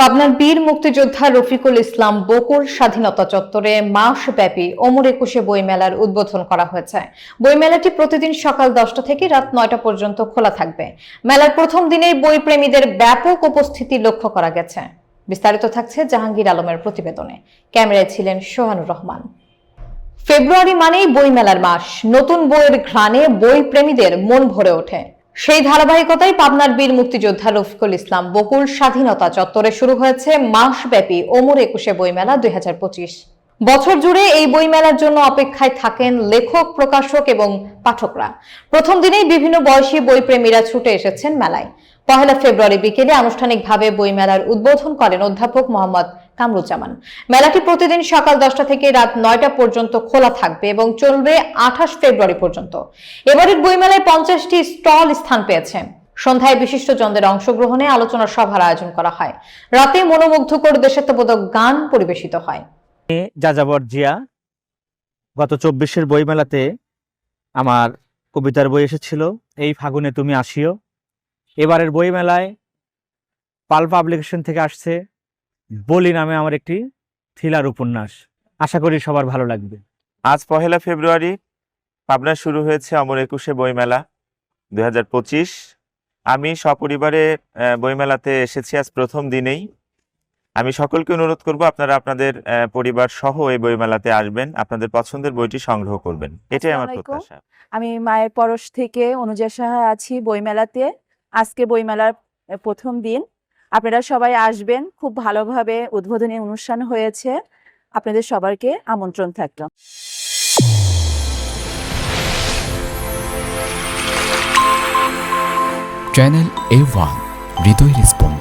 পাবনার বীর মুক্তিযোদ্ধা রফিকুল ইসলাম বকুল স্বাধীনতা চত্বরে মাসব্যাপী অমর একুশে বইমেলার উদ্বোধন করা হয়েছে। বইমেলাটি প্রতিদিন সকাল 10টা থেকে রাত 9টা পর্যন্ত খোলা থাকবে। মেলার প্রথম দিনেই বই প্রেমীদের ব্যাপক উপস্থিতি লক্ষ্য করা গেছে। বিস্তারিত থাকছে জাহাঙ্গীর আলমের প্রতিবেদনে। ক্যামেরায় ছিলেন সোহানুর রহমান। ফেব্রুয়ারি মানেই বইমেলার মাস। নতুন বইয়ের ঘ্রাণে বই প্রেমীদের মন ভরে ওঠে। সেই ধারাবাহিকতায় পাবনার বীর মুক্তিযোদ্ধা রফিকুল ইসলাম বকুল স্বাধীনতা চত্বরে শুরু হয়েছে মাসব্যাপী অমর একুশে বইমেলা 2025। বছর জুড়ে এই বইমেলার জন্য অপেক্ষায় থাকেন লেখক, প্রকাশক এবং পাঠকরা। প্রথম দিনেই বিভিন্ন বয়সী বইপ্রেমীরা ছুটে এসেছেন মেলায়। 1 ফেব্রুয়ারি বিকেলে আনুষ্ঠানিকভাবে বইমেলার উদ্বোধন করেন অধ্যাপক মোহাম্মদ কামরুজ্জামান। মেলাটি প্রতিদিন সকাল 10টা থেকে রাত 9টা পর্যন্ত খোলা থাকবে এবং চলবে 28 ফেব্রুয়ারি পর্যন্ত। এবারের বইমেলায় 50টি স্টল স্থান পেয়েছে। সন্ধ্যায় বিশিষ্টজনদের অংশগ্রহণে আলোচনা সভার আয়োজন করা হয়। রাতে মনোমুগ্ধকর দেশাত্মবোধক গান পরিবেশিত হয়। যাযাবর জিয়া গত 24-এর বইমেলাতে আমার কবিতার বই এসেছিল এই ফাগুনে তুমি আসিও। এবারের বইমেলায় পাল পাবলিকেশন থেকে আসছে বলি নামে আমার একটি থ্রিলার উপন্যাস। আশা করি সবার ভালো লাগবে। আজ 1 ফেব্রুয়ারি পাবনায় শুরু হয়েছে অমর একুশে বইমেলা 2025। আমি সপরিবারে বইমেলাতে এসেছি আজ প্রথম দিনেই। আমি সকলকে অনুরোধ করব আপনারা আপনাদের পরিবার সহ এই বইমেলাতে আসবেন, আপনাদের পছন্দের বইটি সংগ্রহ করবেন, এটাই আমার প্রত্যাশা। আমি মায়ের পরশ থেকে অনুজা সাহা আছি বইমেলাতে। আজকে বইমেলার প্রথম দিন, আপনারা সবাই আসবেন। খুব ভালোভাবে উদ্বোধনী অনুষ্ঠান হয়েছে, আপনাদের সবাইকে আমন্ত্রণ থাকলো। চ্যানেল A1 হৃদয় রেসপন্স।